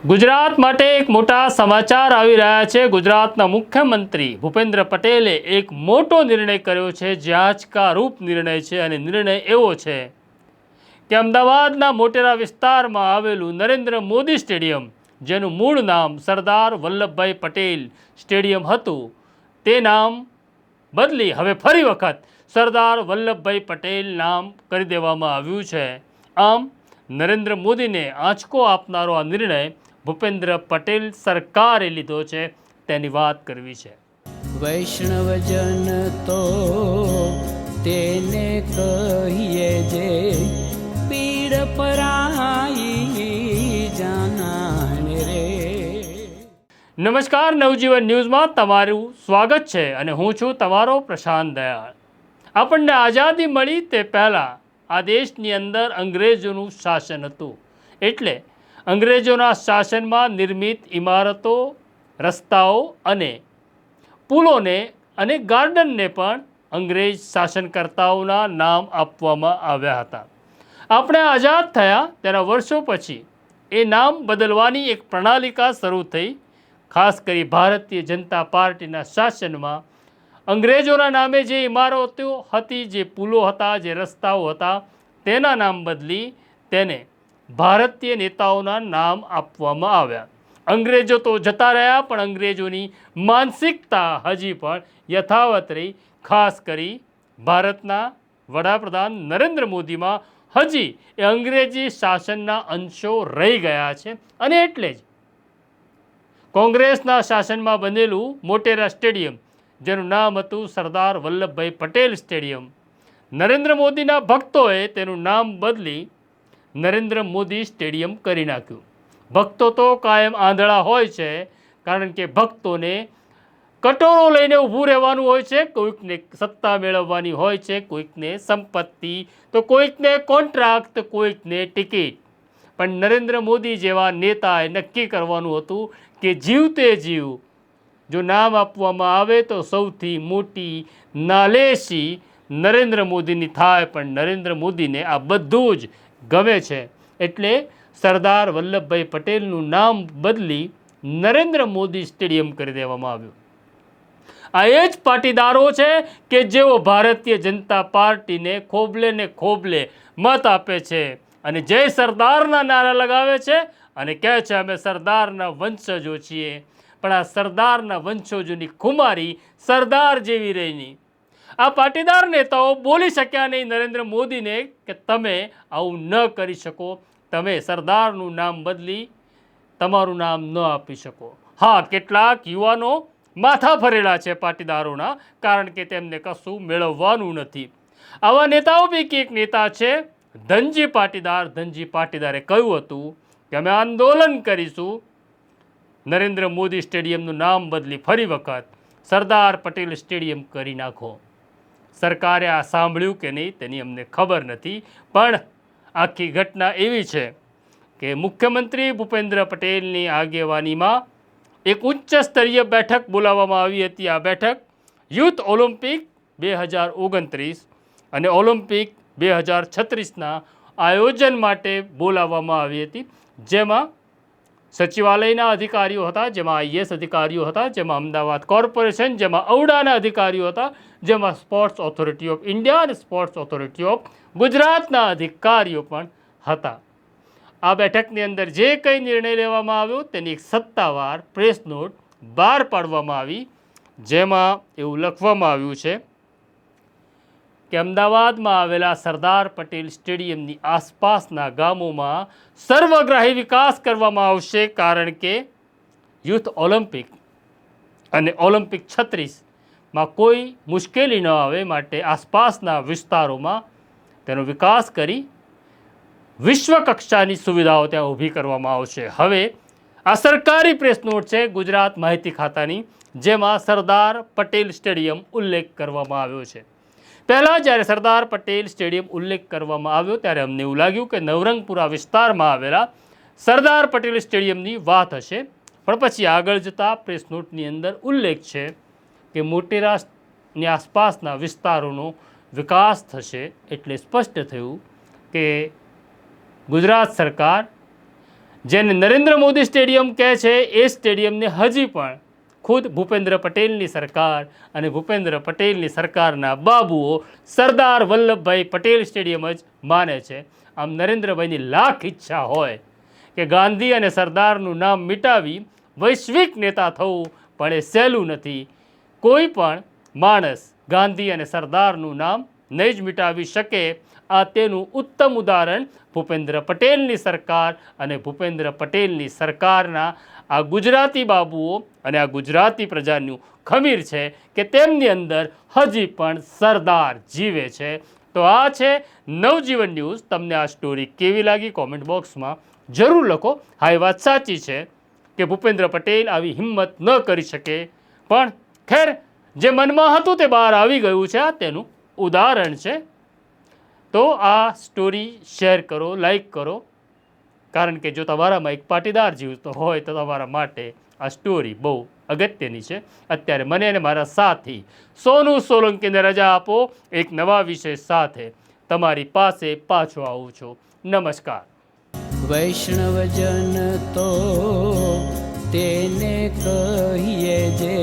ગુજરાત માટે એક મોટા સમાચાર આવી રહ્યા છે। ગુજરાતના મુખ્યમંત્રી ભૂપેન્દ્ર પટેલે એક મોટો નિર્ણય કર્યો છે, જે આંચકારૂપ નિર્ણય છે અને નિર્ણય એવો છે કે અમદાવાદના મોટેરા વિસ્તારમાં આવેલું નરેન્દ્ર મોદી સ્ટેડિયમ, જેનું મૂળ નામ સરદાર વલ્લભભાઈ પટેલ સ્ટેડિયમ હતું, તે નામ બદલી હવે ફરી વખત સરદાર વલ્લભભાઈ પટેલ નામ કરી દેવામાં આવ્યું છે। આમ નરેન્દ્ર મોદીને આંચકો આપનારો આ નિર્ણય ભૂપેન્દ્ર પટેલ સરકારે લીધો છે, તેની વાત કરવી છે। વૈષ્ણવજન તો તેને કહીએ જે પીડ પરાઈ જાનાને રે। નમસ્કાર, નવજીવન ન્યૂઝમાં તમારું સ્વાગત છે અને હું છું તમારો પ્રશાંત દયાળ। આપણને આઝાદી મળી તે પહેલાં આ દેશની અંદર અંગ્રેજોનું શાસન હતું, એટલે અંગ્રેજોના શાસનમાં નિર્મિત ઇમારતો, રસ્તાઓ અને પુલોને અને ગાર્ડનને પણ અંગ્રેજ શાસનકર્તાઓના નામ આપવામાં આવ્યા હતા। આપણે આઝાદ થયા તેના વર્ષો પછી એ નામ બદલવાની એક પ્રણાલિકા શરૂ થઈ। ખાસ કરી ભારતીય જનતા પાર્ટીના શાસનમાં અંગ્રેજોના નામે જે ઇમારતો હતી, જે પુલો હતા, જે રસ્તાઓ હતા, તેના નામ બદલી તેને ભારતીય નેતાઓના નામ આપવામાં આવ્યા। અંગ્રેજો તો જતા રહ્યા, પણ અંગ્રેજોની માનસિકતા હજી પણ યથાવત રહી। ખાસ કરી ભારતના વડાપ્રધાન નરેન્દ્ર મોદીમાં હજી એ અંગ્રેજી શાસનના અંશો રહી ગયા છે અને એટલે જ કોંગ્રેસના શાસનમાં બનેલું મોટેરા સ્ટેડિયમ, જેનું નામ હતું સરદાર વલ્લભભાઈ પટેલ સ્ટેડિયમ, નરેન્દ્ર મોદીના ભક્તોએ તેનું નામ બદલી નરેન્દ્ર મોદી સ્ટેડિયમ કરી નાખ્યું। ભક્તો તો કાયમ આંધળા હોય છે, કારણ કે ભક્તોને કટોરો લઈને ઊભું રહેવાનું હોય છે। કોઈકને સત્તા મેળવવાની હોય છે, કોઈકને સંપત્તિ, તો કોઈકને કોન્ટ્રાક્ટ, તો કોઈકને ટિકિટ। પણ નરેન્દ્ર મોદી જેવા નેતાએ નક્કી કરવાનું હતું કે જીવતે જીવ જો નામ આપવામાં આવે તો સૌથી મોટી નાલેશી નરેન્દ્ર મોદીની થાય। પણ નરેન્દ્ર મોદીને આ બધું જ ગમે છે, એટલે સરદાર વલ્લભભાઈ પટેલનું નામ બદલી નરેન્દ્ર મોદી સ્ટેડિયમ કરી દેવામાં આવ્યું। આ એ જ પાટીદારો છે કે જેઓ ભારતીય જનતા પાર્ટીને ખોબલે ને ખોબલે મત આપે છે અને જય સરદારના નારા લગાવે છે અને કહે છે અમે સરદારના વંશજો છીએ। પણ આ સરદારના વંશજોની ખુમારી સરદાર જેવી રહી નહીં। આ પાટીદાર નેતાઓ બોલી શક્યા નહીં નરેન્દ્ર મોદીને કે તમે આવું ન કરી શકો, તમે સરદારનું નામ બદલી તમારું નામ ન આપી શકો। હા, કેટલાક યુવાનો માથા ફરેલા છે પાટીદારોના, કારણ કે તેમને કશું મેળવવાનું નથી। આવા નેતાઓ પૈકી એક નેતા છે ધનજી પાટીદાર। ધનજી પાટીદારે કહ્યું હતું કે અમે આંદોલન કરીશું, નરેન્દ્ર મોદી સ્ટેડિયમનું નામ બદલી ફરી વખત સરદાર પટેલ સ્ટેડિયમ કરી નાખો। સરકારે આ સાંભળ્યું કે નહીં તેની અમને ખબર નથી, પણ આખી ઘટના એવી છે કે મુખ્યમંત્રી ભૂપેન્દ્ર પટેલની આગેવાનીમાં એક ઉચ્ચ સ્તરીય બેઠક બોલાવવામાં આવી હતી। આ બેઠક યુથ ઓલિમ્પિક 2029 અને ઓલિમ્પિક 2036ના આયોજન માટે બોલાવવામાં આવી હતી, જેમાં સચિવાલયના અધિકારીઓ હતા, જેમાં આઈએએસ અધિકારીઓ હતા, જેમાં અમદાવાદ કોર્પોરેશન, જેમાં ઔડાના અધિકારીઓ હતા, જેમાં સ્પોર્ટ્સ ઓથોરિટી ઓફ ઇન્ડિયા અને સ્પોર્ટ્સ ઓથોરિટી ઓફ ગુજરાતના અધિકારીઓ પણ હતા। આ બેઠકની અંદર જે કંઈ નિર્ણય લેવામાં આવ્યો તેની એક સત્તાવાર પ્રેસ નોટ બહાર પાડવામાં આવી, જેમાં એવું લખવામાં આવ્યું છે કે અમદાવાદમાં આવેલા સરદાર પટેલ સ્ટેડિયમની આસપાસના ગામોમાં સર્વગ્રાહી વિકાસ કરવામાં આવશે, કારણ કે યુથ ઓલિમ્પિક અને ઓલિમ્પિક 36માં કોઈ મુશ્કેલી ન આવે માટે આસપાસના વિસ્તારોમાં તેનો વિકાસ કરી વિશ્વ કક્ષાની સુવિધાઓ ત્યાં ઊભી કરવામાં આવશે। હવે આ સરકારી પ્રેસ નોટ છે ગુજરાત માહિતી ખાતાની, જેમાં સરદાર પટેલ સ્ટેડિયમ ઉલ્લેખ કરવામાં આવ્યો છે। પહેલાં જ્યારે સરદાર પટેલ સ્ટેડિયમ ઉલ્લેખ કરવામાં આવ્યો ત્યારે અમને એવું લાગ્યું કે નવરંગપુરા વિસ્તારમાં આવેલા સરદાર પટેલ સ્ટેડિયમની વાત હશે, પણ પછી આગળ જતાં પ્રેસ નોટની અંદર ઉલ્લેખ છે કે મોટેરાની આસપાસના વિસ્તારોનો વિકાસ થશે, એટલે સ્પષ્ટ થયું કે ગુજરાત સરકાર જેને નરેન્દ્ર મોદી સ્ટેડિયમ કહે છે એ સ્ટેડિયમને હજી પણ ખુદ ભૂપેન્દ્ર પટેલની સરકાર અને ભૂપેન્દ્ર પટેલની સરકારના બાબુઓ સરદાર વલ્લભભાઈ પટેલ સ્ટેડિયમ જ માને છે. આમ નરેન્દ્રભાઈની લાખ ઈચ્છા હોય કે ગાંધી અને સરદારનું નામ મિટાવી વૈશ્વિક નેતા થવું, પણ એ સહેલું નથી. કોઈ પણ માણસ ગાંધી અને સરદારનું નામ નહીં જ મિટાવી શકે. આ તેનું ઉત્તમ ઉદાહરણ ભૂપેન્દ્ર પટેલની સરકાર અને ભૂપેન્દ્ર પટેલની સરકારના આ ગુજરાતી બાબુઓ અને આ ગુજરાતી પ્રજાનું ખમીર છે કે તેમની અંદર હજી પણ સરદાર જીવે છે. તો આ છે નવજીવન ન્યૂઝ. તમને આ સ્ટોરી કેવી લાગી કોમેન્ટ બોક્સમાં જરૂર લખો. હા, એ વાત સાચી છે કે ભૂપેન્દ્ર પટેલ આવી હિંમત ન કરી શકે, પણ ખેર જે મનમાં હતું તે બહાર આવી ગયું છે. આ તેનું ઉદાહરણ છે. તો આ સ્ટોરી શેર કરો, લાઈક કરો, કારણ કે જો તમારામાં એક પાટીદાર જીવતો હોય તો તમારા માટે આ સ્ટોરી બહુ અગત્યની છે. અત્યારે મને અને મારા સાથી સોનુ સોલંકીને રજા આપો. એક નવા વિષય સાથે તમારી પાસે પાછો આવું છું. નમસ્કાર. વૈષ્ણવજન તો તેને કહીએ જે